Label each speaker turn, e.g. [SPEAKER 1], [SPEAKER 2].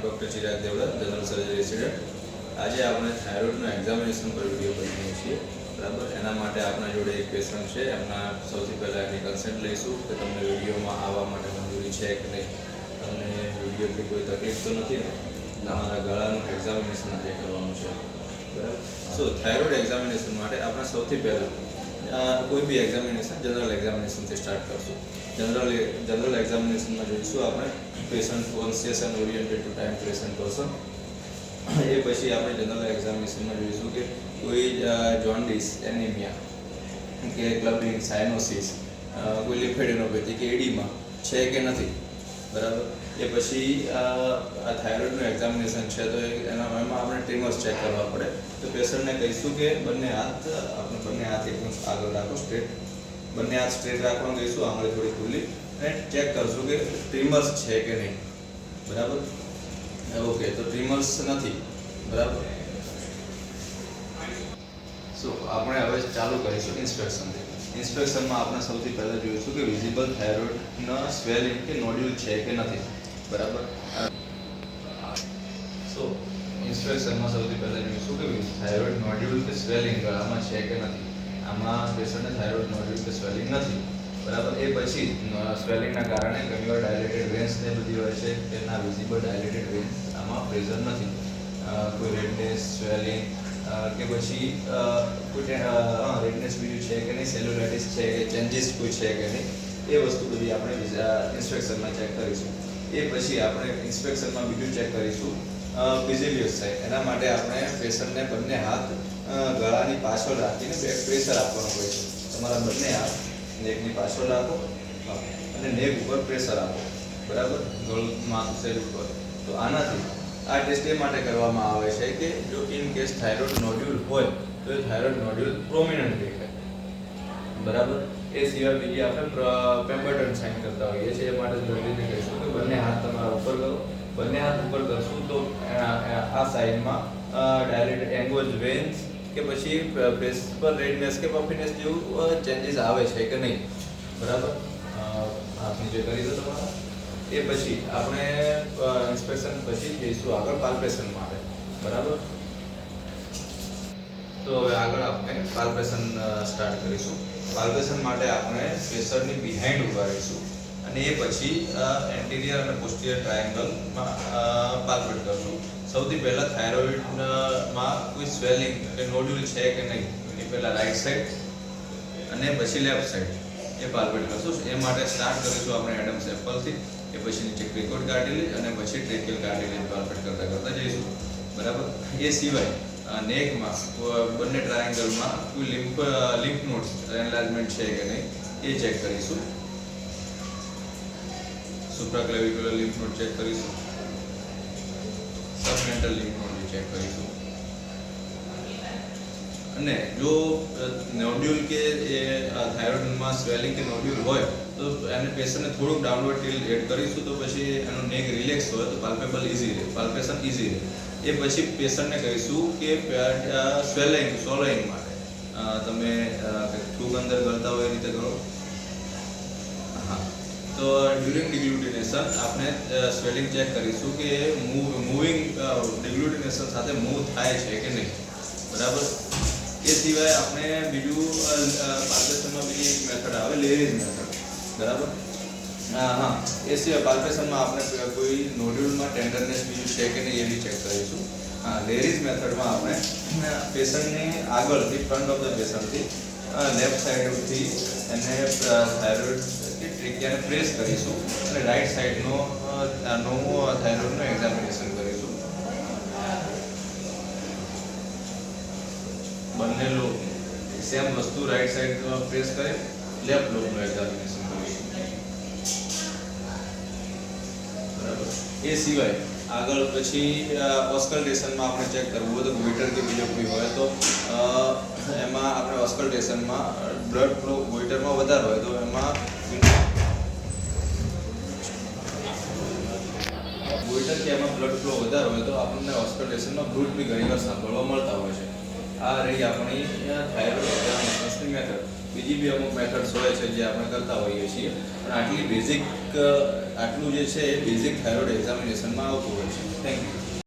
[SPEAKER 1] Doctor Chirag દેવડા, general surgery resident. આજે આપણે થાઇરોઇડનું examination પર વિડીયો બનાવીએ છીએ, બરાબર. એના માટે આપણા જોડે એક પેશન્ટ છે. એમના સૌથી પહેલાં એની કન્સેન્ટ લઈશું કે તમને વિડીયોમાં આવવા માટે મંજૂરી છે કે નહીં, તમને વિડીયોથી કોઈ તકલીફ તો નથી ને. તમારા ગળાનું એક્ઝામિનેશન આજે કરવાનું છે, બરાબર. સો થાઇરોઇડ એક્ઝામિનેશન માટે આપણે સૌથી પહેલાં કોઈ બી એક્ઝામિનેશન જનરલ એક્ઝામિનેશનથી સ્ટાર્ટ કરશું. જનરલ એક્ઝામિનેશનમાં જોઈશું આપણે patient conscious and oriented to time present person. એ પછી આપણે જનરલ એક્ઝામિનેશનમાં જોઈશું કે કોઈ જોન્ડિસ, એનિમિયા કે ક્લબિંગ, સાયનોસિસ, કોઈ લિમ્ફેડેનોપેથી કે એડીમાં છે કે નથી, બરાબર. એ પછી આ થાઇરોઇડનું એક્ઝામિનેશન છે તો એમાં આપણે ટ્રીમર્સ ચેક કરવા પડે. તો પેશન્ટને કહીશું કે બંને હાથ એકદમ આગળ રાખો, સ્ટ્રેટ. બંને હાથ સ્ટ્રેટ રાખવાનું કહીશું, આંગળી થોડી ખુલ્લી, અને ચેક કરશું કે ટ્રીમર્સ છે કે નહીં, બરાબર. ઓકે, તો ટ્રીમર્સ નથી, બરાબર. સો આપણે હવે ચાલુ કરીશું ઇન્સ્પેક્શનથી. ઇન્સ્પેક્શનમાં આપણે સૌથી પહેલાં જોઈશું કે વિઝિબલ થાઇરોઇડના સ્વેલિંગ કે નોડ્યુલ છે કે નથી, બરાબર. સો ઇન્સ્પેક્શનમાં સૌથી પહેલાં જોઈશું કે થાઇરોઇડ નોડ્યુલ કે સ્વેલિંગ ગળામાં છે કે નથી. આમાં પેશન્ટને થાઇરોઇડ નોડ્યુલ કે સ્વેલિંગ નથી, બરાબર. એ પછી સ્વેલિંગના કારણે ઘણીવાર ડાયલેટેડ વેન્સ ને બધી હોય છે, તેના વિઝિબલ ડાયલેટેડ વેન્સ આમાં પ્રેઝન્ટ નથી. કોઈ રેડનેસ, સ્વેલિંગ કે પછી કોઈ રેડનેસ બીજું છે કે નહીં, સેલ્યુલાઇટિસ છે કે ચેન્જીસ કોઈ છે કે નહીં, એ વસ્તુ બધી આપણે ઇન્સ્પેક્શનમાં ચેક કરીશું. એ પછી આપણે ઇન્સ્પેક્શનમાં બીજું ચેક કરીશું ફિઝિલિયસ સાઇડ. એના માટે આપણે પેશન્ટને બંને હાથ ગળાની પાછળ રાખીને બેક પ્રેશર આપવાનું હોય છે. તમારા બંને હાથ નેકની પાછળ રાખો અને નેક ઉપર પ્રેશર આપો, બરાબર, ગળું માથું શરીર ઉપર. તો આનાથી આ ટેસ્ટ એ માટે કરવામાં આવે છે કે જો ઇન કેસ થાઇરોઇડ નોડ્યુલ હોય તો એ થાઇરોઇડ નોડ્યુલ પ્રોમિનન્ટ દેખાય, બરાબર. એ સિવાય બીજી આપણે પેમ્બર્ટન સાઇન કરતા હોઈએ છીએ. એ માટે દર્દીને કહીશું કે બંને હાથ તમારા ઉપર કરો. બંને હાથ ઉપર કરશું તો આ સાઇડમાં ડાયરેક્ટ એંગોજ વેન્સ કે પછી ફેસ પર રેડનેસ કે પફીનેસ જેવું ચેન્જીસ આવે છે કે નહીં, બરાબર. હાથ નીચે કરી દો તમારા. એ પછી આપણે ઇન્સ્પેક્શન પછી જઈશું આગળ પાલ્પેશન માટે, બરાબર. તો હવે આગળ આપણે પાલ્પેશન સ્ટાર્ટ કરીશું. પાલ્પેશન માટે આપણે પેશન્ટની બિહાઇન્ડ ઊભા રહીશું અને એ પછી એન્ટિરિયર અને પોસ્ટિરિયર ટ્રાયેંગલમાં પાલ્પેટ કરશું. સૌથી પહેલાં થાઇરોઇડમાં કોઈ સ્વેલિંગ કે નોડ્યુલ છે કે નહીં એની પહેલાં રાઈટ સાઈડ અને પછી લેફ્ટ સાઈડ એ પાલ્પેટ કરશું. એ માટે સ્ટાર્ટ કરીશું આપણે એડમ્સ એપલથી. એ પછી નીચે ક્રિકોઇડ કાર્ટિલેજ અને પછી ટ્રેકિયલ કાર્ટિલેજ પાલ્પેટ કરતા જઈશું, બરાબર. એ સિવાય નેકમાં બંને ટ્રાયેંગલમાં કોઈ લિમ્ફ નોડ્સ એન્લાર્જમેન્ટ છે કે નહીં એ ચેક કરીશું. સુપ્રાક્લેવિક્યુલર લિમ્ફ નોડ ચેક કરીશું, સબમેન્ટલ લિમ્ફ નોડ ચેક કરીશું. અને જો નોડ્યુલ કે એ થાઇરોઇડમાં સ્વેલિંગ કે નોડ્યુલ હોય તો એને પેશન્ટને થોડુંક ડાઉનવર્ડ ટિલ્ટ એડ કરીશું તો પછી એનું નેક રિલેક્સ હોય તો પાલ્પેબલ ઇઝી રહે, પાલ્પેશન ઇઝી રહે. એ પછી પેશન્ટને કહીશું કે સ્વેલિંગ માટે તમે ફ્લૂક અંદર કરતા હોય એ રીતે કરો. હા, તો ડ્યુરિંગ ડિગ્લુટિનેશન આપણે સ્વેલિંગ ચેક કરીશું કે મૂવિંગ ડિગ્લુટિનેશન સાથે મૂવ થાય છે કે નહીં, બરાબર. એ સિવાય આપણે બીજું પાલ્પેશનમાં બીજી એક મેથડ આવે, લેરીઝ મેથડ, બરાબર. હા, એ સિવાય પાલ્પેશનમાં આપણે કોઈ નોડ્યુલમાં ટેન્ડરનેસ બીજું છે કે નહીં એ બી ચેક કરીશું. હા, લેરીઝ મેથડમાં આપણે પેશન્ટની આગળથી ફ્રન્ટ ઓફ ધ પેશન્ટથી લેફ્ટ સાઈડથી એને થાઇરોઇડ કે ટ્રેકિયાને પ્રેસ કરીશું અને રાઈટ સાઈડનો થાઇરોઇડનું એક્ઝામિનેશન કરીશું. બંને લોબ સેમ વસ્તુ રાઈટ સાઈડ પ્રેસ કરી લેફ્ટ લોબનું એક્ઝામિનેશન કરીશું, બરાબર. એ સિવાય આગળ પછી ઓસ્કલ્ટેશનમાં આપણે ચેક કરવું હોય તો ગોઈટર કે બીજો કોઈ હોય તો એમાં આપણે ઓસ્કલ્ટેશનમાં બ્લડ ફ્લો ગોઈટરમાં વધારે હોય તો એમાં ગોઈટર કે એમાં બ્લડ ફ્લો વધારે હોય તો આપણને ઓસ્કલ્ટેશનમાં બ્લડ બી ઘણીવાર સાંભળવા મળતા હોય છે. આ રહી આપણી થાઇરોઇડ એક્ઝામિનેશનની મેથડ. બીજી બી અમુક મેથડ્સ હોય છે જે આપણે કરતા હોઈએ છીએ, પણ આટલું જે છે એ બેઝિક થાઇરોઇડ એક્ઝામિનેશનમાં આવતું હોય છે. Thank you.